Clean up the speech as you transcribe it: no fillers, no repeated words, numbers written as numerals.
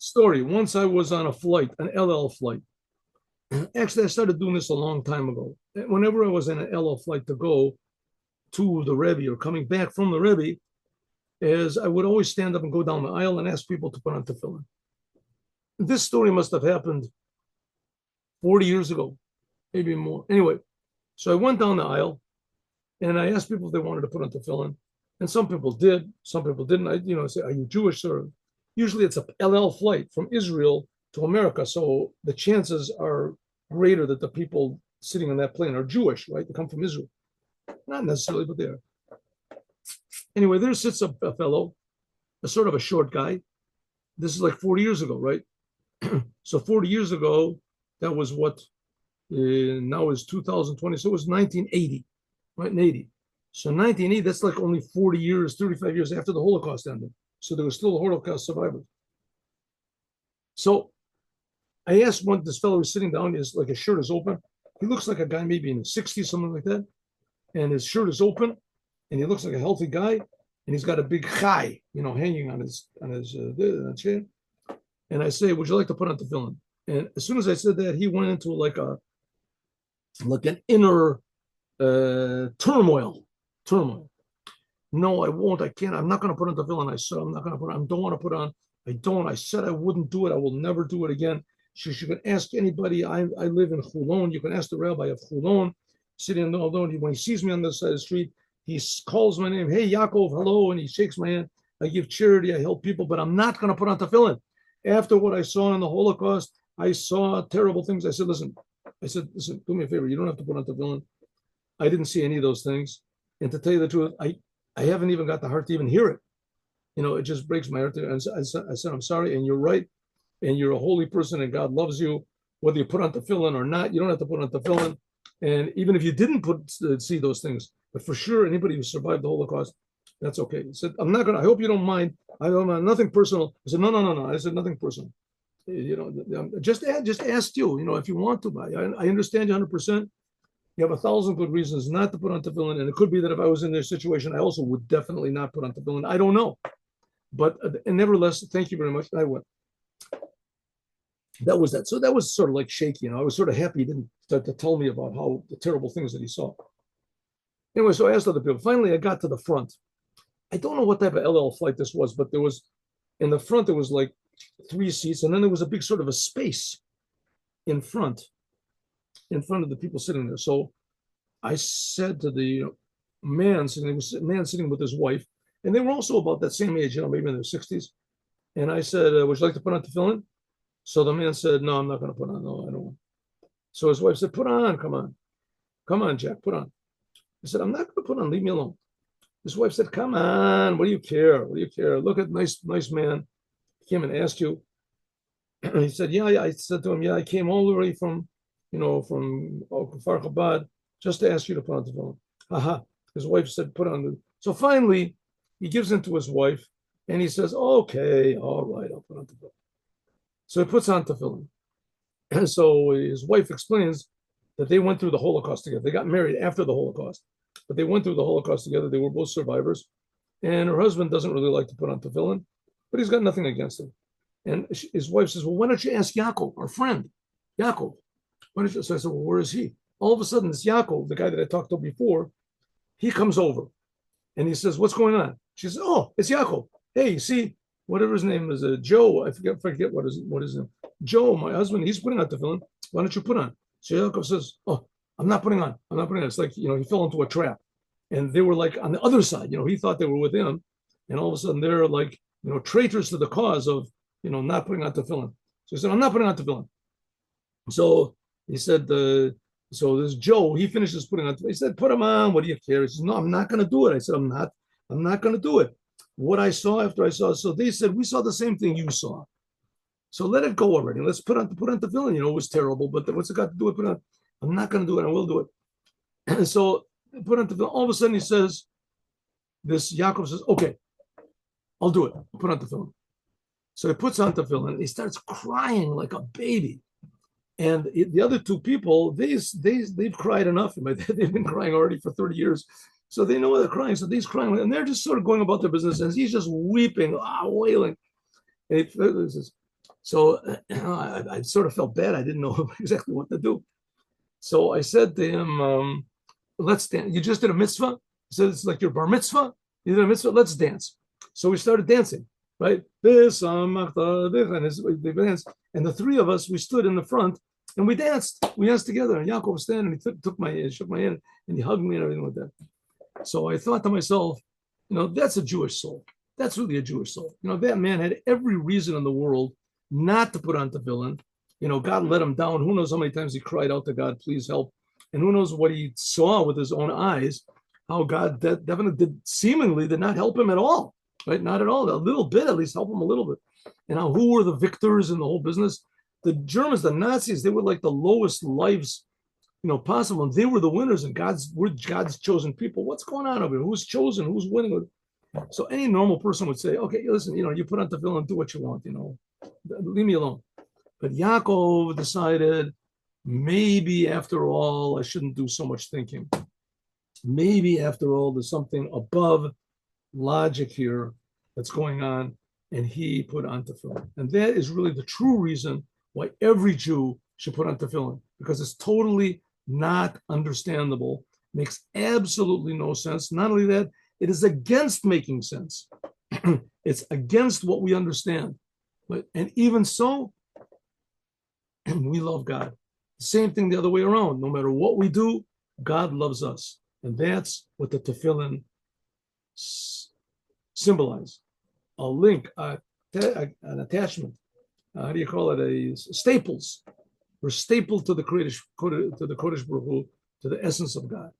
Story. Once I was on a flight, an LL flight. Actually, I started doing this a long time ago. Whenever I was in an LL flight to go to the Rebbe or coming back from the Rebbe, is I would always stand up and go down the aisle and ask people to put on tefillin. This story must have happened 40 years ago, maybe more. Anyway, so I went down the aisle and I asked people if they wanted to put on tefillin. And some people did, some people didn't. I say, are you Jewish, sir? Usually it's a LL flight from Israel to America. So the chances are greater that the people sitting on that plane are Jewish, right? They come from Israel. Not necessarily, but they are. Anyway, there sits a fellow, a sort of a short guy. This is like 40 years ago, right? So 40 years ago, that was what now is 2020. So it was 1980, right? In 80. So 1980, that's like only 40 years, 35 years after the Holocaust ended. So there was still Holocaust survivors. So I asked this fellow who's sitting down, his like his shirt is open. He looks like a guy maybe in his 60s, something like that. And his shirt is open, and he looks like a healthy guy, and he's got a big chai, hanging on his chin. And I say, "Would you like to put on tefillin?" And as soon as I said that, he went into like an inner turmoil. No, I won't. I can't. I'm not going to put on tefillin. I said, I'm not going to put on. I don't want to put on. I don't. I said I wouldn't do it. I will never do it again. You can ask anybody. I live in Chulon. You can ask the rabbi of Chulon, sitting alone. When he sees me on the side of the street, he calls my name. Hey, Yaakov, hello. And he shakes my hand. I give charity. I help people, but I'm not going to put on tefillin. After what I saw in the Holocaust, I saw terrible things. I said, listen, do me a favor. You don't have to put on tefillin. I didn't see any of those things. And to tell you the truth, I haven't even got the heart to even hear it. It just breaks my heart. And I said, I'm sorry. And you're right. And you're a holy person and God loves you. Whether you put on tefillin or not, you don't have to put on tefillin. And even if you didn't see those things, but for sure, anybody who survived the Holocaust, that's okay. He said, I'm not going to, I hope you don't mind. I don't know, nothing personal. I said, no. I said, nothing personal. Just ask you, if you want to buy. I understand you 100%. You have 1,000 good reasons not to put on tefillin. And it could be that if I was in their situation, I also would definitely not put on tefillin. I don't know. But and nevertheless, thank you very much. I went. That was that. So that was sort of like shaky. I was sort of happy he didn't start to tell me about how the terrible things that he saw. Anyway, so I asked other people. Finally, I got to the front. I don't know what type of LL flight this was, but there was, in the front, there was like 3 seats. And then there was a big sort of a space in front of the people sitting there. So I said to the man sitting with his wife, and they were also about that same age, maybe in their 60s. And I said, would you like to put on tefillin? So the man said, no, I'm not going to put on. No, I don't want. So his wife said, put on, come on, Jack, put on. I said, I'm not going to put on, leave me alone. His wife said, come on, what do you care? Look at nice man. He came and asked you. He said, yeah, I said to him, yeah, I came all the way from Kfar Chabad just to ask you to put on tefillin. Haha. His wife said, put on. So finally, he gives in to his wife and he says, okay, all right, I'll put on tefillin. So he puts on tefillin. And so his wife explains that they went through the Holocaust together. They got married after the Holocaust, but they went through the Holocaust together. They were both survivors. And her husband doesn't really like to put on tefillin, but he's got nothing against him. And his wife says, well, why don't you ask Yaakov, our friend, Yaakov? Why don't you? So I said, well, where is he? All of a sudden, this Yaakov, the guy that I talked to before, he comes over and he says, what's going on? She says, oh, it's Yaakov. Hey, see, whatever his name is, Joe, I forget what his name. Joe, my husband, he's putting on tefillin. Why don't you put on? So Yaakov says, oh, I'm not putting on. It's like, he fell into a trap. And they were like on the other side, he thought they were with him. And all of a sudden they're like, traitors to the cause of, not putting on tefillin. So he said, I'm not putting on tefillin. So he said, so this Joe, he finishes putting on, he said, put him on. What do you care? He says, no, I'm not going to do it. I said, I'm not going to do it. What I saw after I saw, so they said, we saw the same thing you saw. So let it go already. Let's put on tefillin. It was terrible, but what's it got to do with put on? I'm not going to do it. I will do it. And so put on tefillin. All of a sudden he says, this Yaakov says, okay, I'll do it. I'll put on tefillin. So he puts on tefillin. He starts crying like a baby. And the other 2 people, they've cried enough. They've been crying already for 30 years. So they know they're crying. So he's crying. And they're just sort of going about their business. And he's just weeping, wailing. And he says, So I sort of felt bad. I didn't know exactly what to do. So I said to him, let's dance. You just did a mitzvah. He said, it's like your bar mitzvah. You did a mitzvah. Let's dance. So we started dancing, right? This, and they danced. And the three of us, we stood in the front and we danced. We danced together. And Yaakov was standing and he took my hand, shook my hand, and he hugged me and everything like that. So I thought to myself, that's a Jewish soul. That's really a Jewish soul. That man had every reason in the world not to put on tefillin. God let him down. Who knows how many times he cried out to God, please help. And who knows what he saw with his own eyes, how God definitely seemingly did not help him at all, right? Not at all. A little bit, at least help him a little bit. And how who were the victors in the whole business? The Germans, the Nazis, they were like the lowest lives possible. And they were the winners, and we're God's chosen people. What's going on over here? Who's chosen? Who's winning? So any normal person would say, okay, listen, you put on tefillin and do what you want, leave me alone. But Yaakov decided, maybe after all, I shouldn't do so much thinking. Maybe after all, there's something above logic here that's going on, and he put on tefillin. And that is really the true reason why every Jew should put on tefillin, because it's totally not understandable, makes absolutely no sense. Not only that, it is against making sense. It's against what we understand. And even so, we love God. Same thing the other way around. No matter what we do, God loves us. And that's what the tefillin symbolize. A link, an attachment. How do you call it? Staples. We're stapled to the Kodesh Baruch Hu, to the essence of God.